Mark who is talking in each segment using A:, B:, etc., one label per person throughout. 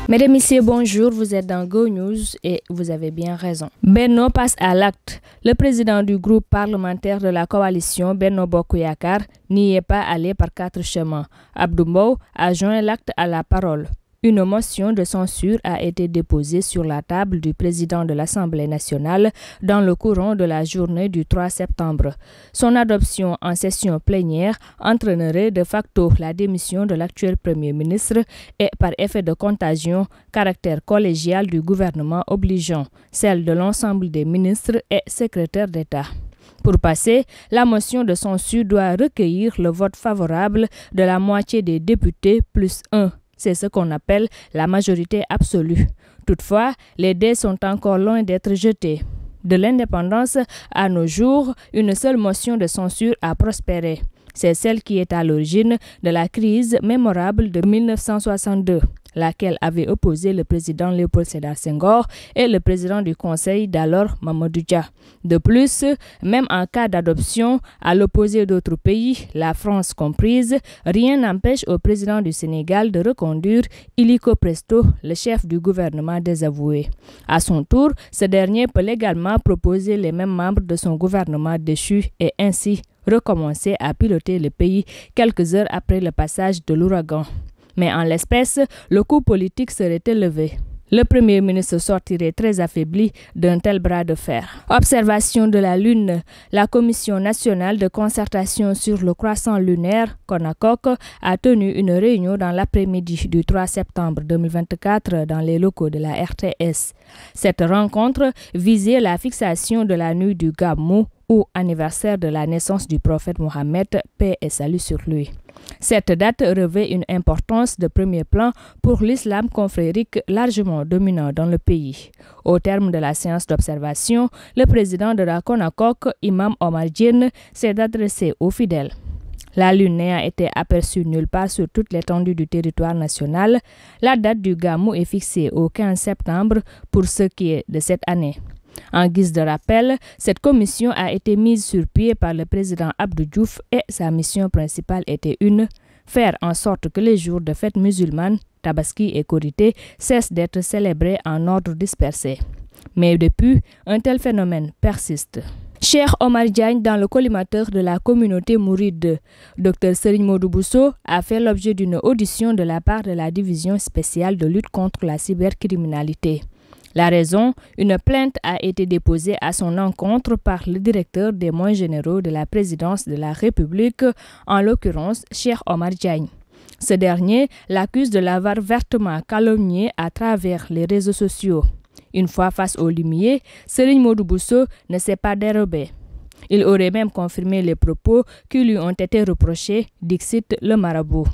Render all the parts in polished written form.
A: Mesdames, Messieurs, bonjour, vous êtes dans Go News et vous avez bien raison. Benno passe à l'acte. Le président du groupe parlementaire de la coalition Benno Bokk Yakaar n'y est pas allé par 4 chemins. Abdou Mbow a joint l'acte à la parole. Une motion de censure a été déposée sur la table du président de l'Assemblée nationale dans le courant de la journée du 3 septembre. Son adoption en session plénière entraînerait de facto la démission de l'actuel Premier ministre et par effet de contagion, caractère collégial du gouvernement obligeant, celle de l'ensemble des ministres et secrétaires d'État. Pour passer, la motion de censure doit recueillir le vote favorable de la moitié des députés plus 1. C'est ce qu'on appelle la majorité absolue. Toutefois, les dés sont encore loin d'être jetés. De l'indépendance à nos jours, une seule motion de censure a prospéré. C'est celle qui est à l'origine de la crise mémorable de 1962, laquelle avait opposé le président Léopold Sédar Senghor et le président du Conseil d'alors Mamadou Dia. De plus, même en cas d'adoption, à l'opposé d'autres pays, la France comprise, rien n'empêche au président du Sénégal de reconduire illico presto le chef du gouvernement désavoué. À son tour, ce dernier peut légalement proposer les mêmes membres de son gouvernement déchu et ainsi recommencer à piloter le pays quelques heures après le passage de l'ouragan. Mais en l'espèce, le coup politique serait élevé. Le Premier ministre sortirait très affaibli d'un tel bras de fer. Observation de la Lune. La Commission nationale de concertation sur le croissant lunaire, CONACOC, a tenu une réunion dans l'après-midi du 3 septembre 2024 dans les locaux de la RTS. Cette rencontre visait la fixation de la nuit du Gamou, ou anniversaire de la naissance du prophète Mohammed, paix et salut sur lui. Cette date revêt une importance de premier plan pour l'islam confrérique largement dominant dans le pays. Au terme de la séance d'observation, le président de la CONACOC, Imam Omar Diène, s'est adressé aux fidèles. La lune n'a été aperçue nulle part sur toute l'étendue du territoire national. La date du Gamou est fixée au 15 septembre pour ce qui est de cette année. En guise de rappel, cette commission a été mise sur pied par le président Abdou Diouf et sa mission principale était faire en sorte que les jours de fête musulmane, Tabaski et Korité, cessent d'être célébrés en ordre dispersé. Mais depuis, un tel phénomène persiste. Cheikh Omar Diagne dans le collimateur de la communauté mouride. Dr Serigne Modou Bousso a fait l'objet d'une audition de la part de la division spéciale de lutte contre la cybercriminalité. La raison, une plainte a été déposée à son encontre par le directeur des moyens généraux de la présidence de la République, en l'occurrence Cheikh Omar Diagne. Ce dernier l'accuse de l'avoir vertement calomnié à travers les réseaux sociaux. Une fois face au limier, Serigne Modou Bousso ne s'est pas dérobé. Il aurait même confirmé les propos qui lui ont été reprochés, dixit le marabout.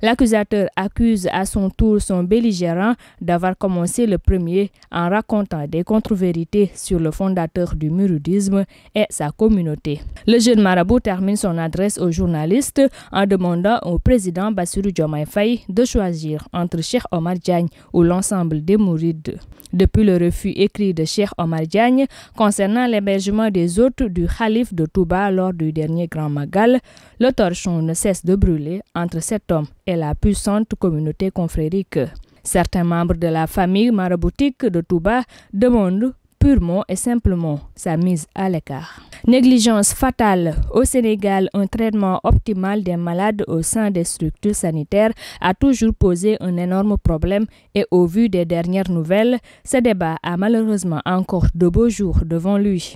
A: L'accusateur accuse à son tour son belligérant d'avoir commencé le premier en racontant des contre-vérités sur le fondateur du mouridisme et sa communauté. Le jeune marabout termine son adresse aux journalistes en demandant au président Bassirou Diomaye Faye de choisir entre Cheikh Omar Diagne ou l'ensemble des mourides. Depuis le refus écrit de Cheikh Omar Diagne concernant l'hébergement des hôtes du Khalif de Touba lors du dernier Grand Magal, le torchon ne cesse de brûler entre cet homme et la puissante communauté confrérique. Certains membres de la famille maraboutique de Touba demandent purement et simplement sa mise à l'écart. Négligence fatale. Au Sénégal, un traitement optimal des malades au sein des structures sanitaires a toujours posé un énorme problème et au vu des dernières nouvelles, ce débat a malheureusement encore de beaux jours devant lui.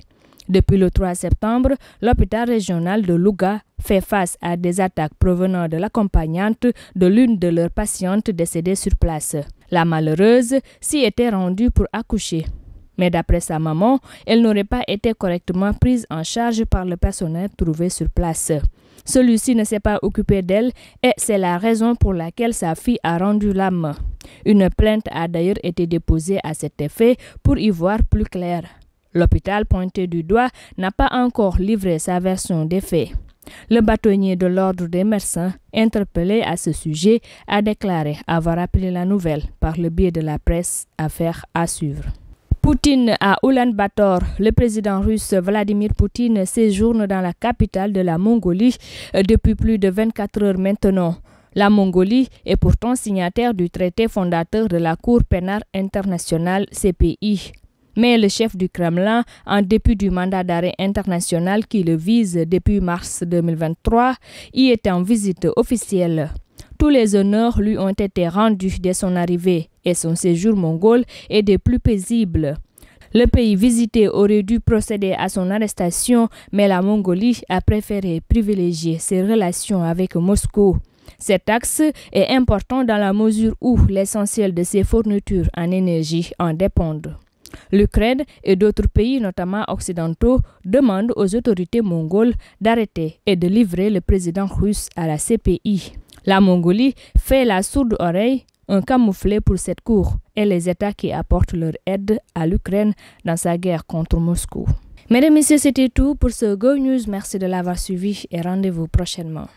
A: Depuis le 3 septembre, l'hôpital régional de Louga fait face à des attaques provenant de l'accompagnante de l'une de leurs patientes décédées sur place. La malheureuse s'y était rendue pour accoucher. Mais d'après sa maman, elle n'aurait pas été correctement prise en charge par le personnel trouvé sur place. Celui-ci ne s'est pas occupé d'elle et c'est la raison pour laquelle sa fille a rendu l'âme. Une plainte a d'ailleurs été déposée à cet effet pour y voir plus clair. L'hôpital pointé du doigt n'a pas encore livré sa version des faits. Le bâtonnier de l'ordre des médecins, interpellé à ce sujet, a déclaré avoir appris la nouvelle par le biais de la presse. Affaire à suivre. Poutine à Oulan-Bator. Le président russe Vladimir Poutine séjourne dans la capitale de la Mongolie depuis plus de 24 heures maintenant. La Mongolie est pourtant signataire du traité fondateur de la Cour pénale internationale CPI. Mais le chef du Kremlin, en dépit du mandat d'arrêt international qui le vise depuis mars 2023, y est en visite officielle. Tous les honneurs lui ont été rendus dès son arrivée et son séjour mongol est des plus paisibles. Le pays visité aurait dû procéder à son arrestation, mais la Mongolie a préféré privilégier ses relations avec Moscou. Cet axe est important dans la mesure où l'essentiel de ses fournitures en énergie en dépendent. L'Ukraine et d'autres pays, notamment occidentaux, demandent aux autorités mongoles d'arrêter et de livrer le président russe à la CPI. La Mongolie fait la sourde oreille, un camouflet pour cette cour et les États qui apportent leur aide à l'Ukraine dans sa guerre contre Moscou. Mesdames et messieurs, c'était tout pour ce Go News. Merci de l'avoir suivi et rendez-vous prochainement.